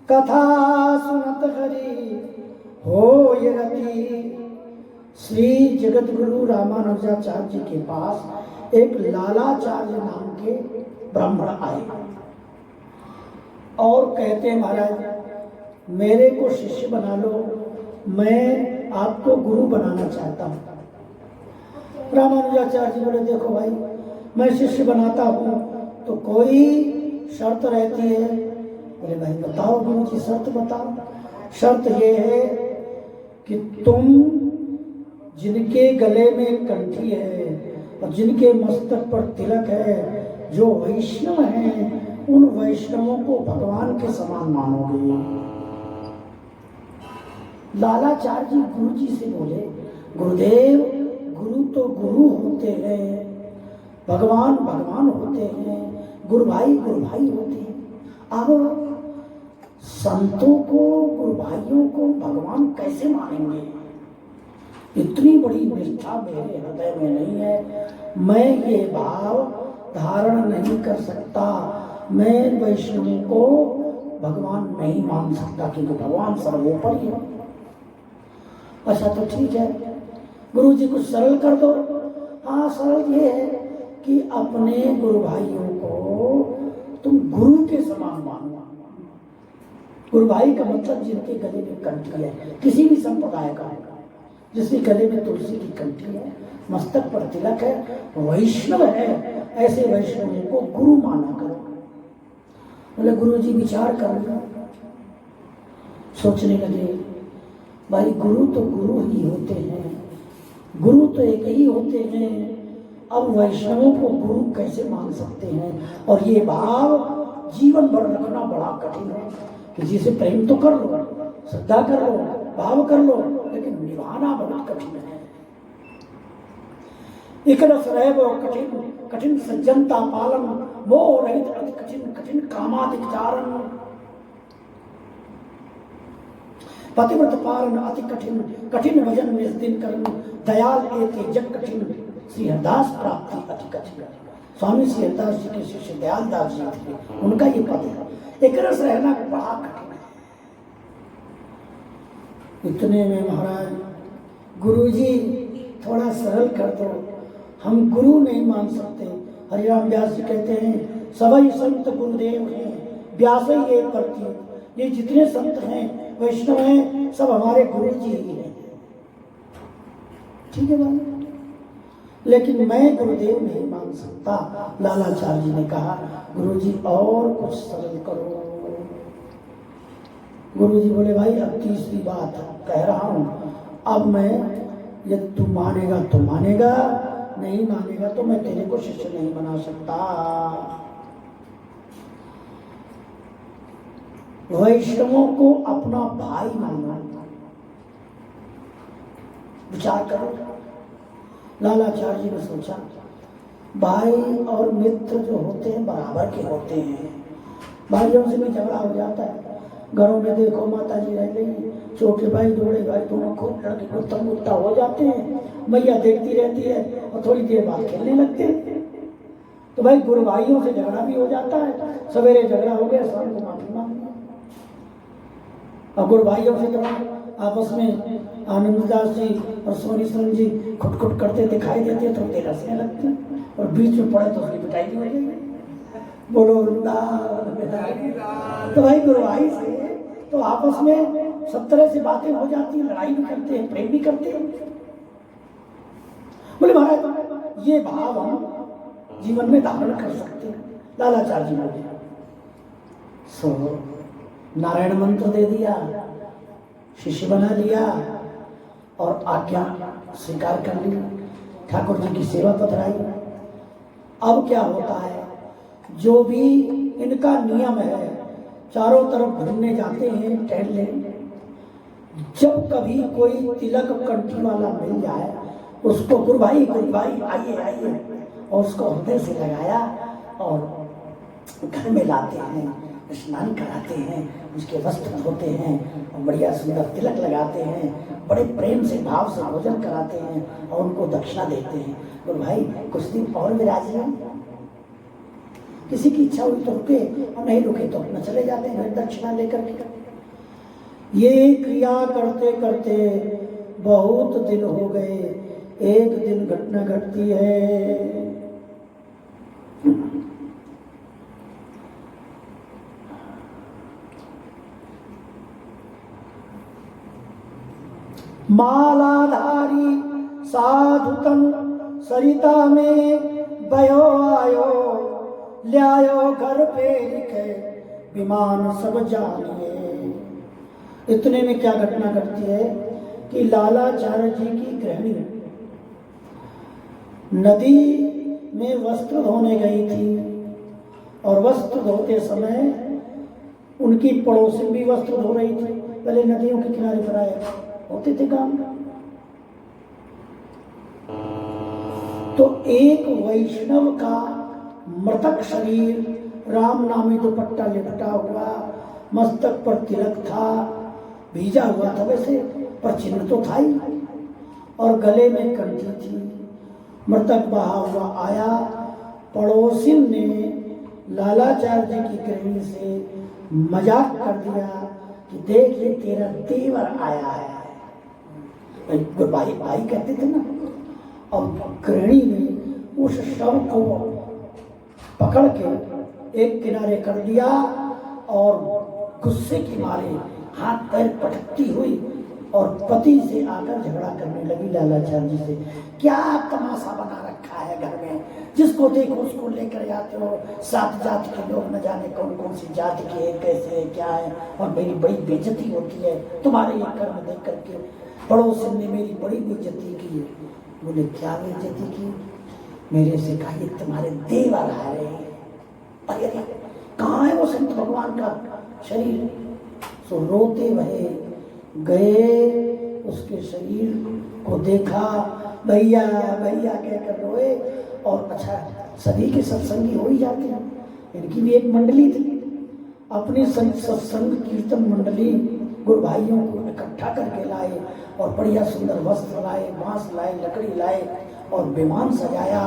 कथा सुनत हरि हो ये रति। श्री जगत गुरु रामानुजाचार्य जी के पास एक लालाचार्य नाम के ब्राह्मण आए और कहते हैं महाराज मेरे को शिष्य बना लो, मैं आपको गुरु बनाना चाहता हूँ। रामानुजाचार्य जी बोले देखो भाई मैं शिष्य बनाता हूँ तो कोई शर्त रहती है। बोले भाई बताओ गुरु जी शर्त बताओ। शर्त ये है कि तुम जिनके गले में कंठी है और जिनके मस्तक पर तिलक है, जो वैष्णव हैं, उन वैष्णवों को भगवान के समान मानोगे। लालाचार्य जी गुरु जी से बोले गुरुदेव गुरु तो गुरु होते हैं, भगवान भगवान होते हैं, गुरु भाई होते हैं। अब संतों को गुरु भाइयों को भगवान कैसे मानेंगे? इतनी बड़ी निष्ठा मेरे हृदय में नहीं है, मैं ये भाव धारण नहीं कर सकता। मैं वैष्णव को भगवान नहीं मान सकता क्योंकि भगवान सर्वोपरि है। अच्छा तो ठीक है गुरु जी कुछ सरल कर दो। हाँ सरल ये है कि अपने गुरु भाइयों को तुम गुरु के समान मानो। गुरु भाई का मतलब जिनके गले में कंठी है, किसी भी संप्रदाय का, जिसके गले में तुलसी की कंठी है, मस्तक पर तिलक है, वैष्णव है, ऐसे वैष्णवों को गुरु माना करो। बोले गुरु जी विचार करो। सोचने लगे भाई गुरु तो गुरु ही होते हैं, गुरु तो एक ही होते हैं, अब वैष्णवों को गुरु कैसे मान सकते हैं? और ये भाव जीवन भर रखना बड़ा कठिन है। किसी से प्रेम तो कर लो, श्रद्धा कर लो, भाव कर लो, लेकिन निभाना बहुत कठिन है। एक रस रह वो कठिन कठिन सज्जनता पालन, मोह रहित अति कठिन कठिन कामादिक चारण, पतिव्रत पालन अति कठिन कठिन भजन निज दिन करन, दयाल एक जग कठिन श्री हरदास प्राप्ति अति कठिन। स्वामी श्री हरदास जी के शिष्य दयालदास जी थे, उनका ये पद है। एक रस रहना बड़ा कठिन है। इतने में महाराज गुरुजी थोड़ा सरल कर दो, हम गुरु नहीं मान सकते। हरिराम व्यास जी कहते हैं सभी संत गुरुदेव हैं, व्यास ही एक प्रति। ये जितने संत हैं वैष्णव हैं सब हमारे गुरु जी ही हैं। ठीक है भाई, लेकिन मैं गुरुदेव नहीं मान सकता। लालाचार्य जी ने कहा गुरुजी और कुछ सरल करो। गुरुजी बोले भाई अब तीसरी बात कह रहा हूं, अब मैं यदि तू मानेगा तो मानेगा, नहीं मानेगा तो मैं तेरे को शिष्य नहीं बना सकता। वैष्णवों को अपना भाई मानना, विचार करो। लालाचार्य जी ने सोचा भाई और मित्र जो होते हैं बराबर के होते हैं, भाइयों से भी झगड़ा हो जाता है। घरों में देखो माता जी रह गई, छोटे भाई बड़े भाई दोनों खूब लड़के गुत्ता गुत्ता हो जाते हैं, मैया देखती रहती है और थोड़ी देर बाद खेलने लगते हैं। तो भाई गुरु भाइयों से झगड़ा भी हो जाता है, सवेरे झगड़ा हो गया शाम को माफी मांग लिया। और गुरु भाइयों से झगड़ा आपस में आनंददास जी और सोनीश्वर जी खुटखुट करते दिखाई देते तो देर हंसने लगते और बीच में पड़े तो उसकी पिटाई भी हो जाएगी। बोलो तो भाई गुरु भाई से तो आपस में सब तरह से बातें हो जाती हैं, लड़ाई भी करते हैं, प्रेम भी करते हैं। बोले महाराज ये भाव हम जीवन में धारण कर सकते हैं। लालाचार्य जी बोले सो नारायण मंत्र दे दिया, शिष्य बना लिया और आज्ञा स्वीकार कर ली, ठाकुर जी की सेवा पधराई। अब क्या होता है, जो भी इनका नियम है चारों तरफ घूमने जाते हैं टहलने, जब कभी कोई तिलक कंठी वाला मिल जाए उसको गुरु भाई आइए आइए और उसको हृदय से लगाया और घर में लाते हैं, स्नान कराते हैं, उसके वस्त्र धोते हैं और बढ़िया सुंदर तिलक लगाते हैं, बड़े प्रेम से भाव से भोजन कराते हैं और उनको दक्षिणा देते हैं। गुरु भाई कुछ दिन और विराजिए। किसी की इच्छा हुई तो रुके और नहीं रुके तो अपना चले जाते हैं घर दक्षिणा लेकर के। ये क्रिया करते करते बहुत दिन हो गए। एक दिन घटना घटती है। मालाधारी साधुतम सरिता में बयो आयो, ल्यायो घर पे लिखे विमान सब जानिए। इतने में क्या घटना घटती है कि लालाचार्य जी की गृहिणी नदी में वस्त्र धोने गई थी और वस्त्र धोते समय उनकी पड़ोसी भी वस्त्र धो रही थी। पहले नदियों के किनारे पर आए होते थे काम। तो एक वैष्णव का मृतक शरीर राम नामी दुपट्टा लिपटा हुआ, मस्तक पर तिलक था, भीजा हुआ था वैसे पर चिन्ह तो था ही, और गले में कंठी थी। मृतक बहा हुआ आया। पड़ोसी ने लालाचार्य जी की गृहिणी से मजाक कर दिया कि देख ये तेरा देवर आया है। भाई भाई कहते थे ना। और गृहिणी ने उस शव को पकड़ के एक किनारे कर दिया और गुस्से के मारे हाथ पैर पटकती हुई और पति से आकर झगड़ा करने लगी लालाचार्य जी से। क्या तमाशा बना रखा है घर में, जिसको देखो उसको लेकर जाते हो। 7 जाति के लोग न जाने कौन कौन सी जाति के हैं, कैसे है, क्या है, और मेरी बड़ी बेइज्जती होती है तुम्हारे ये कर्म देख करके। पड़ोसी ने मेरी बड़ी बेइज्जती की है। बोले क्या बेइज्जती की? मेरे से कहा ये तुम्हारे देवर आ रहे हैं। अरे कहाँ है वो संत भगवान का शरीर? सो रोते भरे गए, उसके शरीर को देखा, भैया भैया कहकर रोए। और अच्छा सभी के सत्संगी हो ही जाते हैं। इनकी भी एक मंडली थी, अपनी सत्संग कीर्तन मंडली गुरु भाइयों को इकट्ठा करके लाए और बढ़िया सुंदर वस्त्र लाए, बांस लाए, लकड़ी लाए और विमान सजाया।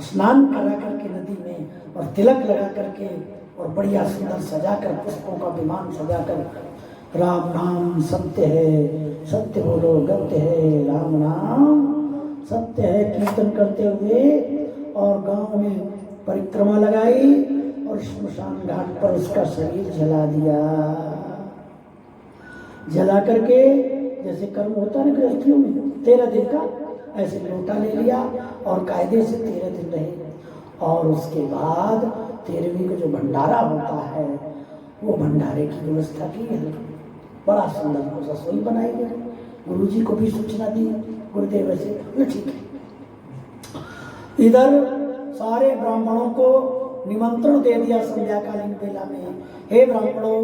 स्नान करा करके नदी में और तिलक लगा करके और बढ़िया सुंदर सजाकर, पुष्पों का विमान सजाकर, राम नाम सत्य है, सत्य बोलो गत्य है, राम नाम सत्य है कीर्तन करते हुए और गांव में परिक्रमा लगाई और श्मशान घाट पर उसका शरीर जला दिया। जला करके जैसे कर्म होता है ना गृहस्थियों में 13 दिन का, ऐसे लोटा ले लिया और कायदे से 13 दिन रहे। और उसके बाद 13वीं को जो भंडारा होता है वो भंडारे की व्यवस्था की है। बड़ा सुंदर को रसोई बनाई गई। गुरु जी को भी सूचना दी गुरुदेव से, ठीक है। इधर सारे ब्राह्मणों को निमंत्रण दे दिया संध्याकालीन बेला में, हे ब्राह्मणों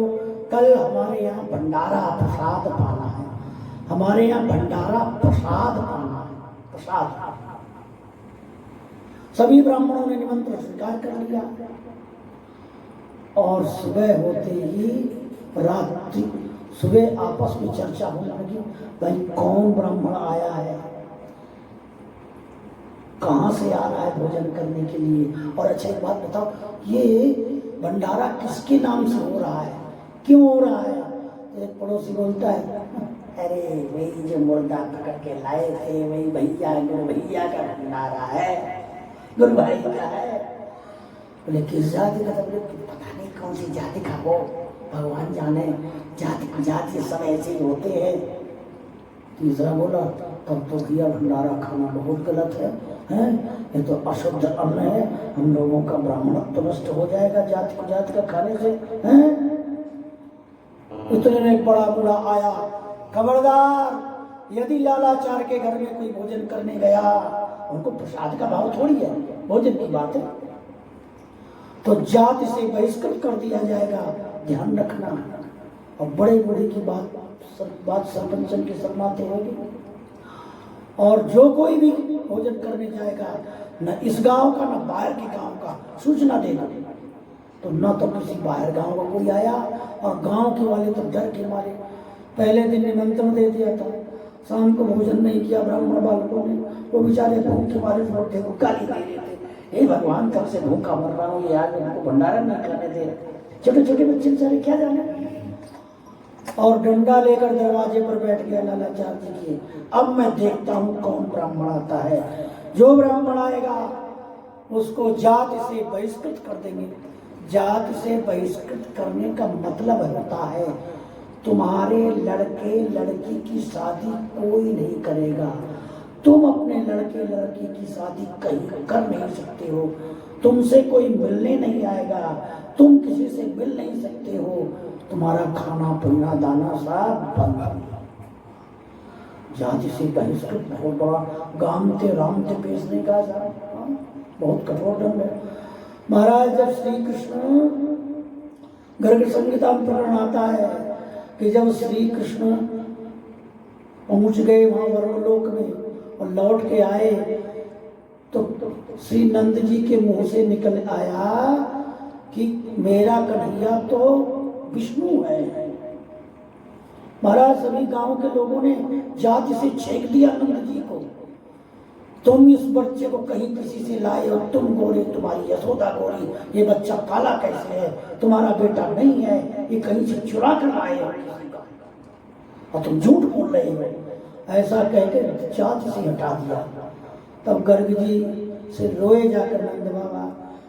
कल हमारे यहाँ भंडारा प्रसाद पाना है, हमारे यहाँ भंडारा प्रसाद पाना है, प्रसाद। सभी ब्राह्मणों ने निमंत्रण स्वीकार कर लिया और सुबह होते ही रात्रि सुबह आपस में चर्चा होने लगी, भाई कौन ब्राह्मण आया है, कहाँ से आ रहा है भोजन करने के लिए। और अच्छा एक बात बताओ, ये भंडारा किसके नाम से हो रहा है, क्यों हो रहा है? एक पड़ोसी बोलता है, अरे वही जो मुर्दा पकड़ के लाए थे वही भैया, गुरु भैया का भंडारा है, गुरु भाई का है। बोले किस जाति का? पता नहीं कौन सी जाति का, वो भगवान जाने, जाति जाति सब ऐसे ही होते हैं। तीसरा बोला तब तो भैया भंडारा खाना बहुत गलत है, हैं? ये तो अशुद्ध अन्न है, हम लोगों का ब्राह्मणत्व नष्ट हो जाएगा जाति को जाति का खाने से, हैं? इतने में बड़ा बूढ़ा आया, खबरदार यदि लालाचार के घर में कोई भोजन करने गया, उनको प्रसाद का भाव थोड़ी है, भोजन की बात है, तो जाति से बहिष्कृत कर दिया जाएगा, ध्यान रखना। और बड़े बूढ़े की बात सरपंचन के सरमाते होगी। और जो कोई भी भोजन करने जाएगा, न इस गांव का न बाहर के गांव का, सूचना देना। तो न तो किसी बाहर गांव का कोई आया और गांव के वाले तो डर के मारे पहले दिन निमंत्रण दे दिया था, शाम को भोजन नहीं किया ब्राह्मण बालकों ने, वो बेचारे भूख के मारे बैठे को गाली दे रहे थे, हे भगवान कब से भूखा मर रहा हूँ, ये आज उनको भंडारा नहीं खाने दे रहे। छोटे छोटे बच्चे बेचारे क्या जाने। और डंडा लेकर दरवाजे पर बैठ गया लालाचार जी की। अब मैं देखता हूँ कौन ब्राह्मण आता है। जो ब्राह्मण आएगा उसको जात से बहिष्कृत कर देंगे। जात से बहिष्कृत करने का मतलब होता है तुम्हारे लड़के लड़की की शादी कोई नहीं करेगा। तुम अपने लड़के लड़की की शादी कहीं कर नहीं सकते हो। तुमसे कोई मिलने नहीं आएगा, तुम किसी से मिल नहीं सकते हो। तुम्हारा खाना पीना दाना सब बंद। जाति से बहिष्कृत बहुत बड़ा गामते रामते बेचने का बहुत कठोर दंड है। महाराज जब श्री कृष्ण गर्ग संहिता में प्रकरण आता है कि जब श्री कृष्ण पहुंच गए वहां वरुणलोक में और लौट के आए तो श्री नंद जी के मुंह से निकल आया कि मेरा कन्हैया तो विष्णु है। महाराज सभी गांव के लोगों ने जाति से छेक दिया नंद जी को। तुम इस बच्चे को कहीं किसी से लाए हो, तुम गोरे, तुम्हारी यशोदा गोरी, ये बच्चा काला कैसे है, तुम्हारा बेटा नहीं है, ये कहीं से चुरा कर लाए हो और तुम झूठ बोल रहे हो। ऐसा कहकर जाति से हटा दिया। तब गर्ग जी से रोए जाकर नंद बाबा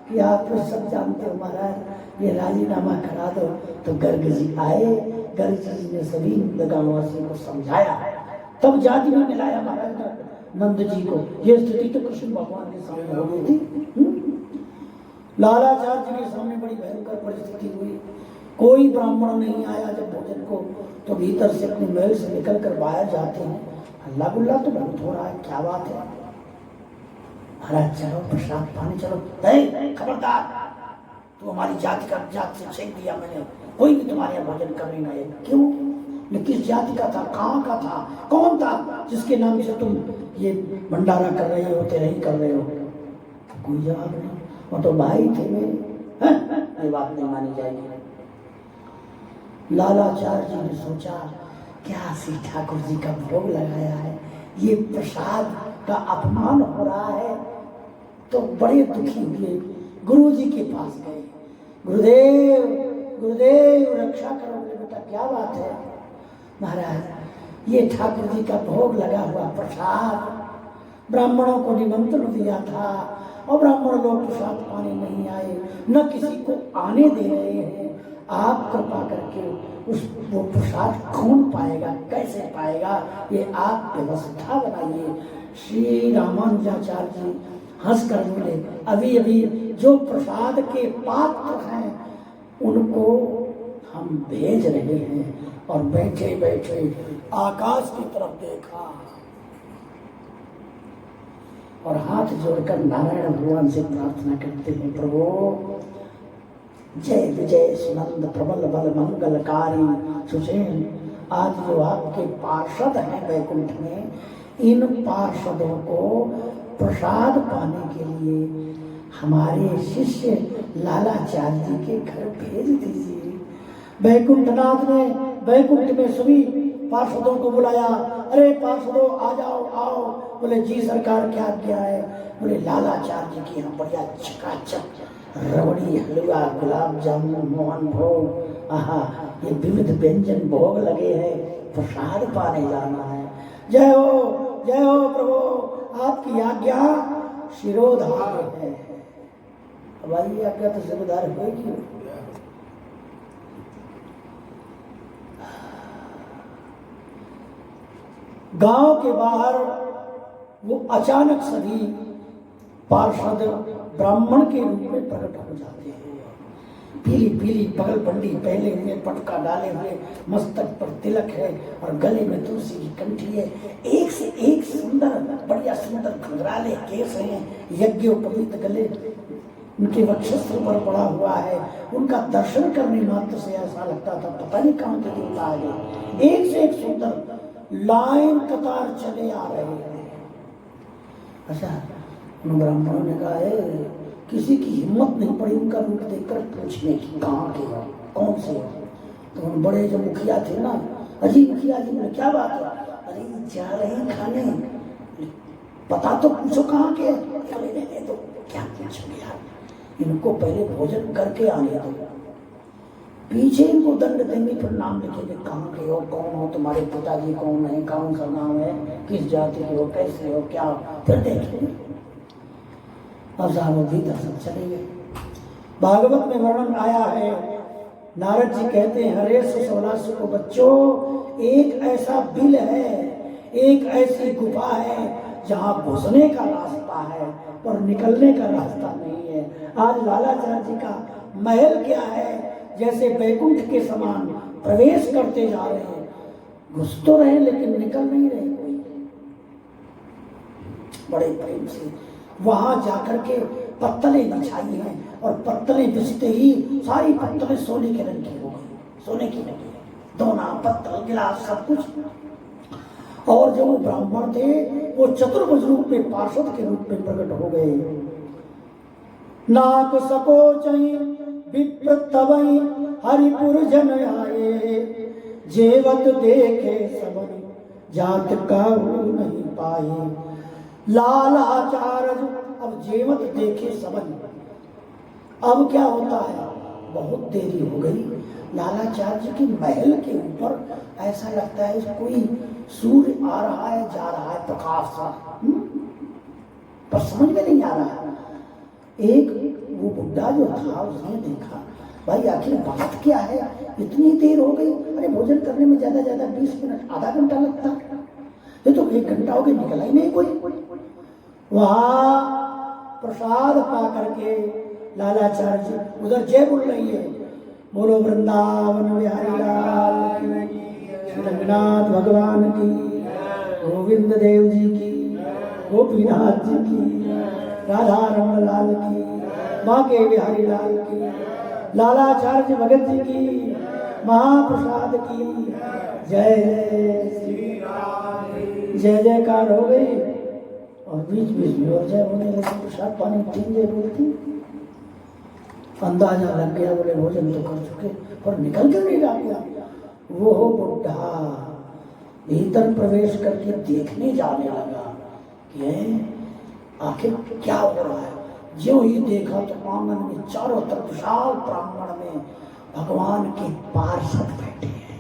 कि आप तो सब जानते हो महाराज, ये राजीनामा करा दो। तो गर्ग जी आए, गर्ग जी ने सभी गांववासियों को समझाया, तब जाति में मिलाया महाराज नंद जी को। ये स्थिति तो कृष्ण भगवान के सामने हो गई थी। लालाचार जी के सामने बड़ी भयंकर परिस्थिति हुई। कोई ब्राह्मण नहीं आया जब भोजन को, तो भीतर से अपने महल से निकल कर बाहर जाते हैं। हल्ला गुल्ला तो बहुत हो रहा है, क्या बात है? महाराज चलो प्रसाद पानी चलो। खबरदार, तू हमारी जात से छेक दिया मैंने, कोई भी तुम्हारे यहाँ भोजन करने ना आए। क्यों? किस जाति का था, कहाँ का था, कौन था जिसके नाम से तुम ये भंडारा कर रहे हो, तेरे ही कर रहे हो? कोई जवाब नहीं। वो तो भाई थे मेरे। ये बात नहीं मानी जाएगी। लालाचार जी ने सोचा क्या श्री ठाकुर जी का भोग लगाया है, ये प्रसाद का अपमान हो रहा है। तो बड़े दुखी हुए, गुरु जी के पास गए। गुरुदेव गुरुदेव रक्षा करो बेटा, क्या बात है? महाराज ये ठाकुर जी का भोग लगा हुआ प्रसाद ब्राह्मणों को निमंत्रण दिया था और ब्राह्मण लोग प्रसाद पाने नहीं आए, न किसी को आने दे रहे हैं। आप कृपा करके उस वो प्रसाद कौन पाएगा, कैसे पाएगा, ये आप व्यवस्था बनाइए। श्री रामानुजाचार्य जी हंस कर बोले, अभी अभी जो प्रसाद के पात्र हैं उनको हम भेज रहे हैं। और बैठे बैठे आकाश की तरफ देखा और हाथ जोड़कर नारायण भगवान से प्रार्थना करते हैं, प्रभु जय विजय सुनंद प्रबल बल मंगलकारी सुषेण, आज जो आपके पार्षद हैं वैकुंठ में, इन पार्षदों को प्रसाद पाने के लिए हमारे शिष्य लालाचार्य जी के घर भेज दीजिए। वैकुंठनाथ ने वैकुंठ में सभी पार्षदों को बुलाया। अरे पार्षदों आ जाओ, आओ। बोले जी सरकार क्या क्या है? बोले लालाचार्य जी की यहाँ बढ़िया चकाचक रबड़ी, हलवा, गुलाब जामुन, मोहन भोग, आहा ये विविध व्यंजन भोग लगे हैं, प्रसाद पाने जाना है। जय हो प्रभु, आपकी आज्ञा शिरोधार्य है। हमारी आज्ञा तो शिरोधार्य होगी। गांव के बाहर वो अचानक सभी पार्षद ब्राह्मण के रूप में प्रकट हो जाते हैं। पीली पीली पगलबंडी पहले हुए, पटका डाले हुए, मस्तक पर तिलक है और गले में तुलसी की कंठी है। एक से एक सुंदर, बढ़िया सुंदर घुंघराले केस हैं, यज्ञोपवीत गले उनके वक्षस्त्र पर पड़ा हुआ है। उनका दर्शन करने मात्र से ऐसा लगता था पता नहीं कहाँ के देवता आ गए। एक से एक सुंदर लाइन कतार चले आ रहे हैं। अच्छा, उन ब्राह्मणों ने कहा है किसी की हिम्मत नहीं पड़ी उनका रूप देखकर पूछने की कहाँ के हो, कौन से हो। तो उन बड़े जो मुखिया थे ना, अजी मुखिया जी बोले क्या बात है? अरे जा रहे हैं खाने, पता तो पूछो कहाँ के। तो क्या क्या अच्छा गया, इनको पहले भोजन करके आने दो, पीछे इनको दंड देंगे, फिर नाम लिखेंगे, कहाँ के हो, कौन हो, तुम्हारे पिताजी कौन है, कौन सा गाँव है, किस जाति के हो, कैसे हो, क्या, फिर देखेंगे। अब साहब भीतर सब चले गए। भागवत में वर्णन आया है, नारद जी कहते हैं, हरे सुसवलास को बच्चों, एक ऐसा बिल है, एक ऐसी गुफा है जहाँ घुसने का रास्ता है पर निकलने का रास्ता नहीं है। आज लालाचार्य जी का महल क्या है, जैसे वैकुंठ के समान प्रवेश करते जा रहे हैं, घुस तो रहे लेकिन निकल नहीं रहे कोई। बड़े प्रेम से वहां जाकर के पत्तलें बिछाई हैं, और पत्तलें बिछते ही सारी पत्तलें सोने के रंग की हो गई, सोने की लगी, दोना पत्तल गिलास सब कुछ। और जो ब्राह्मण थे वो चतुर्भुज रूप में पार्षद के रूप में प्रकट हो गए। नाक सकोचई विप्र तवई हरिपुर जन आए, जेवत देखे सबन जात काहू नहीं पाए। लालाचार्य अब जेवत देखे सबन, अब क्या होता है, बहुत देरी हो गई। लालाचार्य के महल के ऊपर ऐसा लगता है कोई सूर्य आ रहा है जा रहा है, प्रकाश सा, पर समझ में नहीं आ रहा। एक वो बुड्ढा जो था उसने देखा, भाई आखिर बात क्या है, इतनी देर हो गई, अरे भोजन करने में ज्यादा 20 मिनट आधा घंटा लगता, ये तो 1 घंटा हो गया, निकला ही नहीं कोई। वहां प्रसाद पा करके लालाचार्य जी उधर जय बोल रही है, बोलो वृंदावन बिहारी लाल की, श्री रंगनाथ भगवान की, गोविंद देव जी की, गोपीनाथ जी की, राधा रमण लाल की, बांके बिहारी लाल की, लालाचार्य भगत जी की, महाप्रसाद की जय जय जयकार हो गई। और बीच बीच में और जय होने लगे, प्रसाद पानी 3 जय बोलती, अंदाजा लग गया, बोले भोजन तो कर चुके, पर निकल क्यों नहीं गया। वो बुढ़ा भीतर प्रवेश करके देखने जाने लगा कि आखिर क्या हो रहा है। जो ही देखा तो आंगन में चारों तरफ विशाल प्रांगण में भगवान के पार्षद बैठे हैं,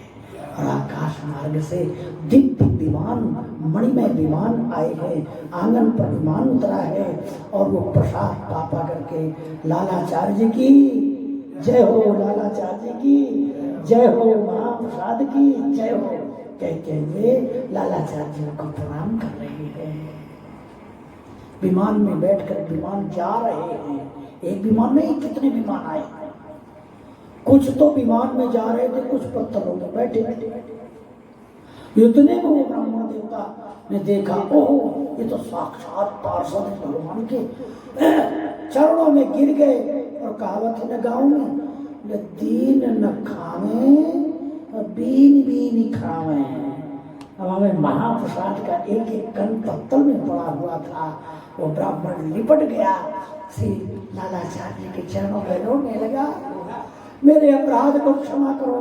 और आकाश मार्ग से दिव्य विमान, मणिमय विमान आए हैं, आंगन पर विमान उतरा है, और वो प्रसाद पापा करके लालाचार्य जी की जय हो, लालाचार्य जी की जय हो, महाप्रसाद की जय हो कहते हुए लालाचार्य जी को प्रणाम कर रहे हैं। विमान में बैठकर विमान जा रहे हैं, एक विमान नहीं कितने विमान आए, कुछ तो विमान में जा रहे थे, कुछ पत्थरों में बैठे बैठे। इतने में वो ब्राह्मण देवता ने देखा, ओहो ये तो साक्षात पार्षद है भगवान के, चरणों में गिर गए। और कहावत है न गाँव में, दीन न खावे बीन बीन खावे। अब हमें महाप्रसाद का एक एक कण पत्तल में पड़ा हुआ था, वो ब्राह्मण लिपट गया, श्री लालाचार्य के चरणों में रोने लगा, मेरे अपराध को क्षमा करो,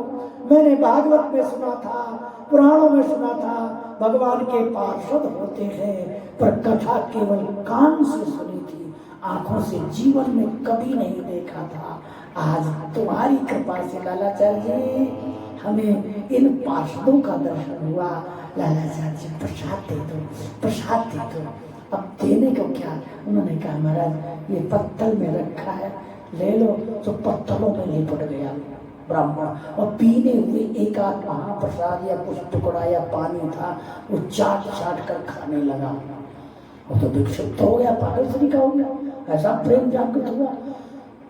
मैंने भागवत में सुना था, पुराणों में सुना था, भगवान के पार्षद होते हैं, पर कथा केवल कान से सुनी थी, आंखों से जीवन में कभी नहीं देखा था। आज तुम्हारी कृपा से लालाचार्य जी हमें इन पार्षदों का दर्शन हुआ, लालाचार्य जी प्रसाद दे दो, प्रसाद दे दो। अब देने को क्या, उन्होंने कहा महाराज ये पत्तल में रखा है, ले लो। तो पत्तलों में लिपट गया ब्राह्मण, और पीने हुए एक आध महाप्रसाद या कुछ टुकड़ा या पानी था, वो चाट चाट कर खाने लगा। वो तो विक्षिप्त हो गया, पागल से निकल हो गया, ऐसा प्रेम जागृत हुआ।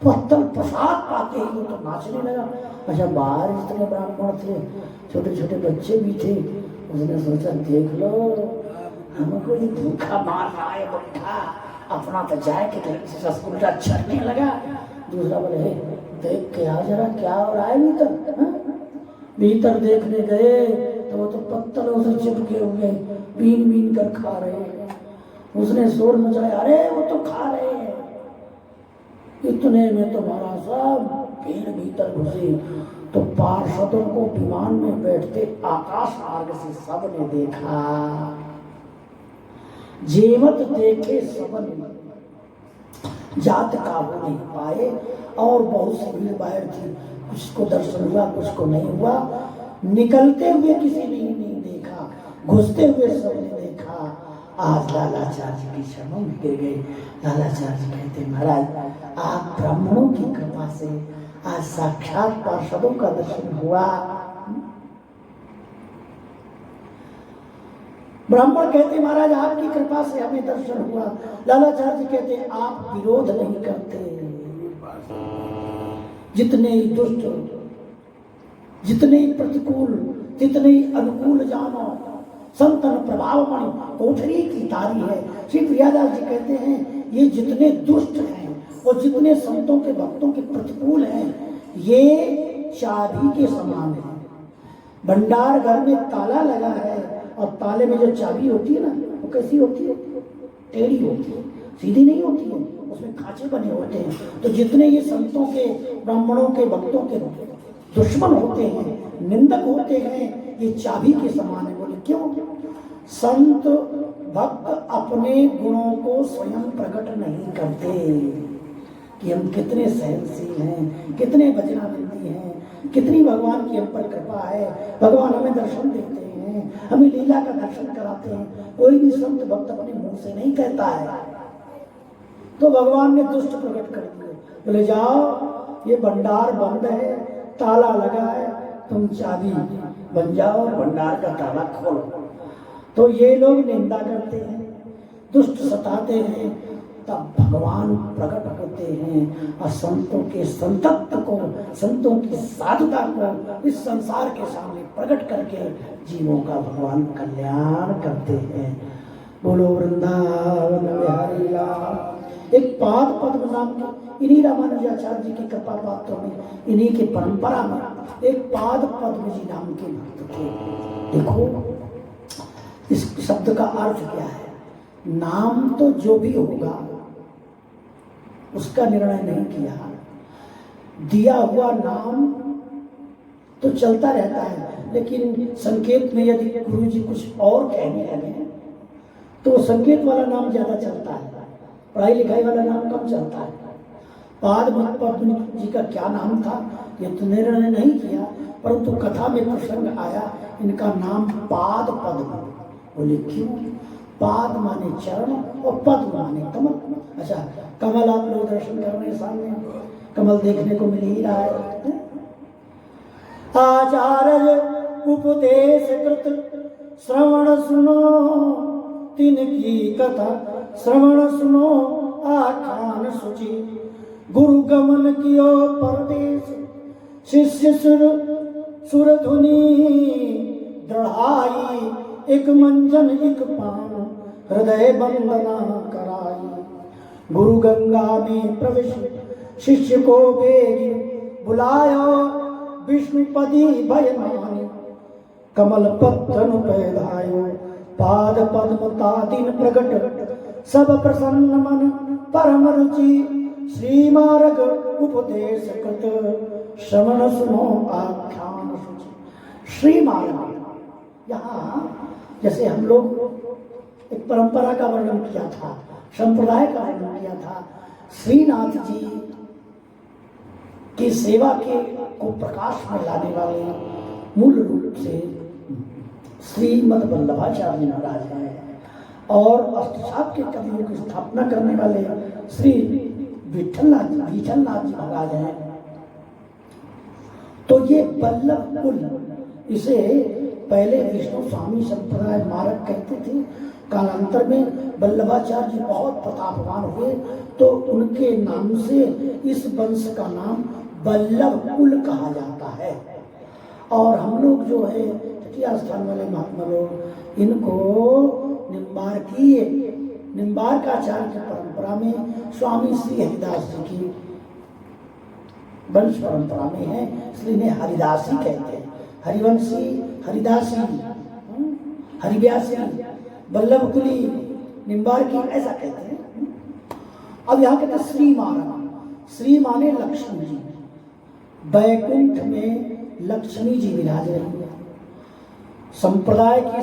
पत्तल प्रसाद पाते ही वो तो नाचने लगा। अच्छा बाहर इतने ब्राह्मण थे, छोटे छोटे बच्चे भी थे, उसने सोचा देख लो हमको ये भूखा मार रहा है बुढ़ा, अपना तो जाए कि रसगुल्ला चढ़ने लगा। दूसरा बोले देख के आ जरा क्या हो रहा है भीतर। भीतर देखने गए तो वो तो पत्तलों से चिपके हुए बीन बीन कर खा रहे हैं। उसने शोर मचाया, अरे वो तो खा रहे हैं। इतने में तो महाराज साहब भीड़ भीतर घुसे, तो पार्षदों को विमान में बैठते आकाश मार्ग से सबने देखा। जेवत देखे सबन, जात का हो नहीं पाए। और बहुत सी भीड़ भाड़ थी, कुछ को दर्शन हुआ, कुछ को नहीं हुआ। निकलते हुए किसी ने नहीं देखा, घुसते हुए सबने देखा। आज लालाचार्य की शरणों में गिर गए। लालाचार्य कहते महाराज आप ब्राह्मणों की कृपा से आज साक्षात पार्षदों का दर्शन हुआ। ब्राह्मण कहते महाराज आपकी कृपा से हमें दर्शन हुआ। लालाचार्य कहते आप विरोध नहीं करते। जितने ही दुष्ट, जितने ही प्रतिकूल, जितने ही अनुकूल जानो, संतन प्रभावमणि कोठरी की तारी है। श्री प्रियादास जी कहते हैं ये जितने दुष्ट हैं और जितने संतों के भक्तों के प्रतिकूल हैं, ये चाबी के समान है। भंडार घर में ताला लगा है और ताले में जो चाबी होती है ना, वो कैसी होती है? टेढ़ी होती है, सीधी नहीं होती है, उसमें खांचे बने होते हैं। तो जितने ये संतों के, ब्राह्मणों के, भक्तों के दुश्मन होते हैं, निंदक होते हैं, ये चाबी के समान है। बोले क्यों? संत भक्त अपने गुणों को स्वयं प्रकट नहीं करते कि हम कितने सहनशील हैं, कितने वचनाबंदी हैं, कितनी भगवान की हम पर कृपा है, भगवान हमें दर्शन देते हैं, हमें लीला का दर्शन कराते हैं। कोई भी संत भक्त अपने मुंह से नहीं कहता है। तो भगवान ने दुष्ट प्रकट कर दिए। बोले जाओ ये भंडार बंद है, ताला लगा है, तुम चाबी बन जाओ और भंडार का ताला खोलो। तो ये लोग निंदा करते हैं, दुष्ट सताते हैं, तब भगवान प्रकट होते हैं और संतों के संतत्व को, संतों की साधुता को इस संसार के सामने प्रकट करके जीवों का भगवान कल्याण करते हैं। बोलो वृंदावन बिहारी लाल। एक पाद पद्म नाम के इन्हीं रामानुजाचार्य जी की कृपा पात्रों में, इन्हीं की परंपरा में एक पाद पद्म जी नाम के भक्त थे। देखो इस शब्द का अर्थ क्या है? नाम तो जो भी होगा उसका निर्णय नहीं किया, दिया हुआ नाम तो चलता रहता है, लेकिन संकेत में यदि गुरु जी कुछ और कहने लगे तो संकेत वाला नाम ज्यादा चलता है, पढ़ाई लिखाई वाला नाम कम चलता है। पाद पद्म जी का क्या नाम था ये तो निर्णय नहीं किया, परंतु कथा में प्रसंग आया इनका नाम पाद पद्म। बोले क्यों? पाद माने चरण और पद्म माने कमल। अच्छा, कमल आप लोग दर्शन कर रहे हैं, सामने कमल देखने को मिल ही रहा है। आचार्य उपदेश कृत श्रवण सुनो तिनकी कथा, श्रवण सुनो आख्यान सुचि, गुरु गमन कियो परदेश, शिष्य सुर धुनी दृढ़ाई, एक मंजन एक पान हृदय वंदना कराई। गुरु गंगा में प्रवेश शिष्य को बेगी बुलाया, विष्णुपदी भय माने कमल पत्रन पैधायो, पाद पद्म तादिन प्रगट सब प्रसन्न मन परम रुचि, श्री मार्ग उपदेश कृत श्रवण सुनो आख्यान सुचि। श्री मार्ग यहाँ जैसे हम लोग एक परंपरा का वर्णन किया था, संप्रदाय का वर्णन किया था, श्रीनाथ जी की सेवा के को प्रकाश में लाने वाले मूल रूप से श्रीमद वल्लभाचार्य महाराज हैं और अष्टसाप के कवियों की स्थापना करने वाले श्री विठलनाथ जी महाराज हैं। तो ये वल्लभ कुल, इसे पहले विष्णु स्वामी संप्रदाय मार्ग कहते थे। कालांतर में वल्लभाचार्य जी बहुत प्रतापवान हुए तो उनके नाम से इस वंश का नाम वल्लभ कुल कहा जाता है। और हम लोग जो है तृतीय स्थान वाले महात्मा लोग, इनको निम्बार्काचार्य की परंपरा में स्वामी श्री हरिदास जी की वंश परंपरा में है, इसलिए इन्हें हरिदासी कहते हैं। हरिवंशी, हरिदासी, हरिव्यासी, वल्लभ कुली, निम्बार्की ऐसा कहते हैं। अब यहाँ कहते हैं श्री माना, श्री माने लक्ष्मी जी, वैकुंठ में लक्ष्मी जी विराज रही है। संप्रदाय की